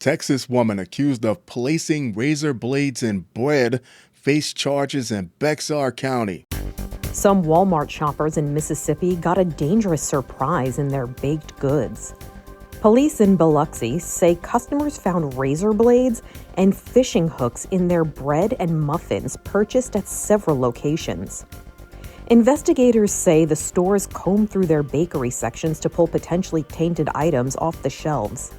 Texas woman accused of placing razor blades in bread faced charges in Bexar County. Some Walmart shoppers in Mississippi got a dangerous surprise in their baked goods. Police in Biloxi say customers found razor blades and fishing hooks in their bread and muffins purchased at several locations. Investigators say the stores combed through their bakery sections to pull potentially tainted items off the shelves.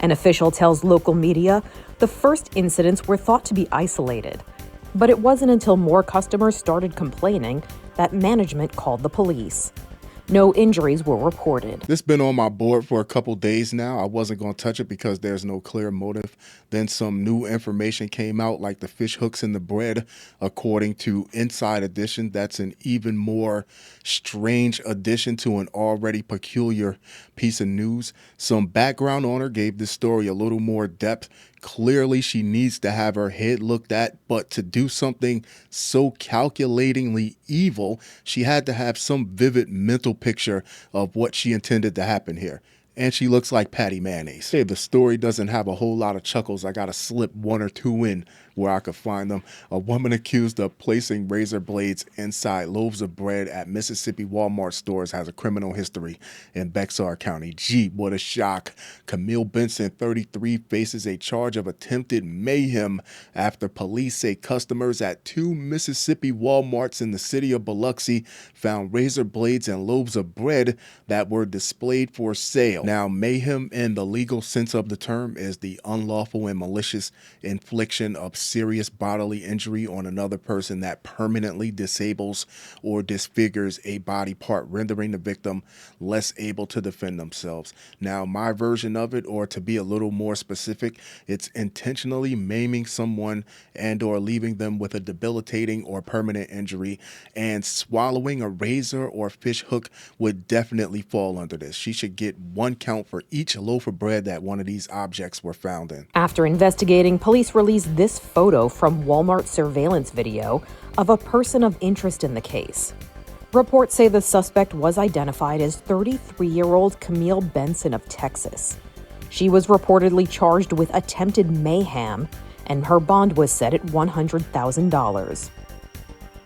An official tells local media the first incidents were thought to be isolated, but it wasn't until more customers started complaining that management called the police. No injuries were reported. This has been on my board for a couple days now. I wasn't going to touch it because there's no clear motive. Then some new information came out, like the fish hooks in the bread. According to Inside Edition, that's an even more strange addition to an already peculiar piece of news. Some background on her gave this story a little more depth. Clearly, she needs to have her head looked at, but to do something so calculatingly evil, she had to have some vivid mental picture of what she intended to happen here. And she looks like Patty Mayonnaise. Hey, the story doesn't have a whole lot of chuckles. I got to slip one or two in where I could find them. A woman accused of placing razor blades inside loaves of bread at Mississippi Walmart stores has a criminal history in Bexar County. Gee, what a shock. Camille Benson, 33, faces a charge of attempted mayhem after police say customers at two Mississippi Walmarts in the city of Biloxi found razor blades and loaves of bread that were displayed for sale. Now, mayhem in the legal sense of the term is the unlawful and malicious infliction of serious bodily injury on another person that permanently disables or disfigures a body part, rendering the victim less able to defend themselves. Now, my version of it, or to be a little more specific, it's intentionally maiming someone and or leaving them with a debilitating or permanent injury, and swallowing a razor or fish hook would definitely fall under this. She should get one count for each loaf of bread that one of these objects were found in. After investigating, police released this photo from Walmart surveillance video of a person of interest in the case. Reports say the suspect was identified as 33-year-old Camille Benson of Texas. She was reportedly charged with attempted mayhem, and her bond was set at $100,000.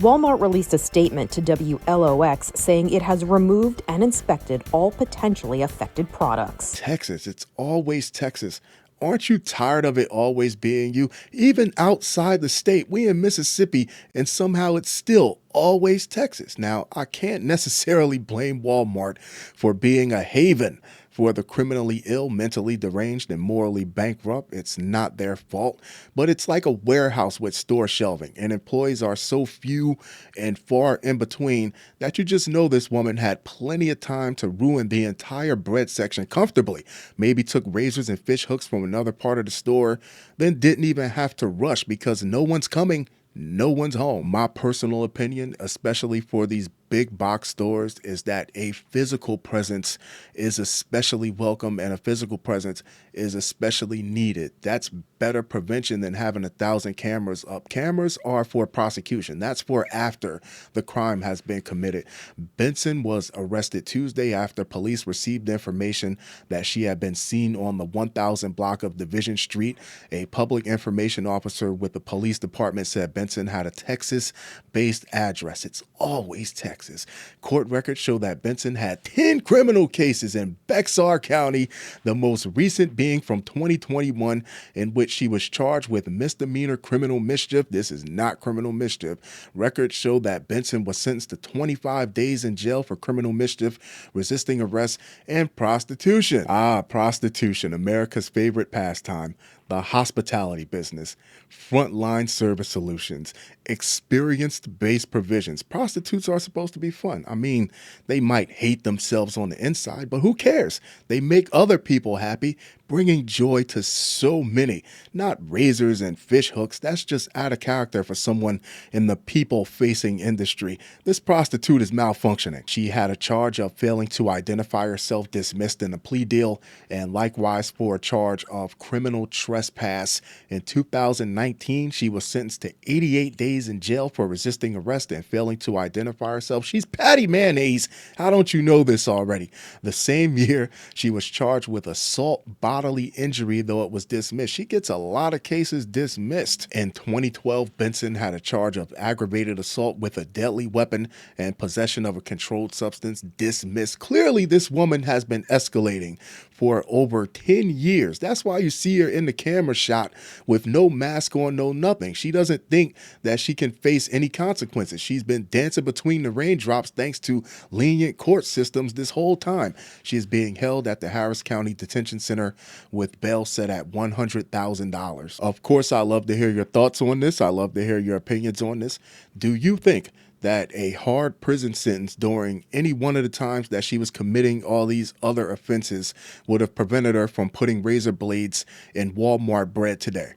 Walmart released a statement to WLOX saying it has removed and inspected all potentially affected products. Texas, it's always Texas. Aren't you tired of it always being you? Even outside the state, we in Mississippi, and somehow it's still always Texas. Now, I can't necessarily blame Walmart for being a haven for the criminally ill, mentally deranged, and morally bankrupt. It's not their fault, but it's like a warehouse with store shelving, and employees are so few and far in between that you just know this woman had plenty of time to ruin the entire bread section comfortably. Maybe took razors and fish hooks from another part of the store, then didn't even have to rush because no one's coming. No one's home. My personal opinion, especially for these big box stores, is that a physical presence is especially welcome, and a physical presence is especially needed. That's better prevention than having 1,000 cameras up. Cameras are for prosecution. That's for after the crime has been committed. Benson was arrested Tuesday after police received information that she had been seen on the 1000 block of Division Street. A public information officer with the police department said Benson had a Texas-based address. It's always Texas. Court records show that Benson had 10 criminal cases in Bexar County, the most recent being from 2021, in which she was charged with misdemeanor criminal mischief. This is not criminal mischief. Records show that Benson was sentenced to 25 days in jail for criminal mischief, resisting arrest, and prostitution. Prostitution, America's favorite pastime. The hospitality business, frontline service solutions, experience-based provisions. Prostitutes are supposed to be fun. I mean, they might hate themselves on the inside, but who cares? They make other people happy, bringing joy to so many. Not razors and fish hooks. That's just out of character for someone in the people-facing industry. This prostitute is malfunctioning. She had a charge of failing to identify herself dismissed in a plea deal, and likewise for a charge of criminal trespass trespass. In 2019, she was sentenced to 88 days in jail for resisting arrest and failing to identify herself. She's Patty Mayonnaise. How don't you know this already? The same year, she was charged with assault bodily injury, though it was dismissed. She gets a lot of cases dismissed. In 2012, Benson had a charge of aggravated assault with a deadly weapon and possession of a controlled substance, dismissed. Clearly, this woman has been escalating for over 10 years. That's why you see her in the camera shot with no mask on, no nothing. She doesn't think that she can face any consequences. She's been dancing between the raindrops thanks to lenient court systems this whole time. She is being held at the Harris County Detention Center with bail set at $100,000. Of course, I love to hear your thoughts on this. I love to hear your opinions on this. Do you think that a hard prison sentence during any one of the times that she was committing all these other offenses would have prevented her from putting razor blades in Walmart bread today?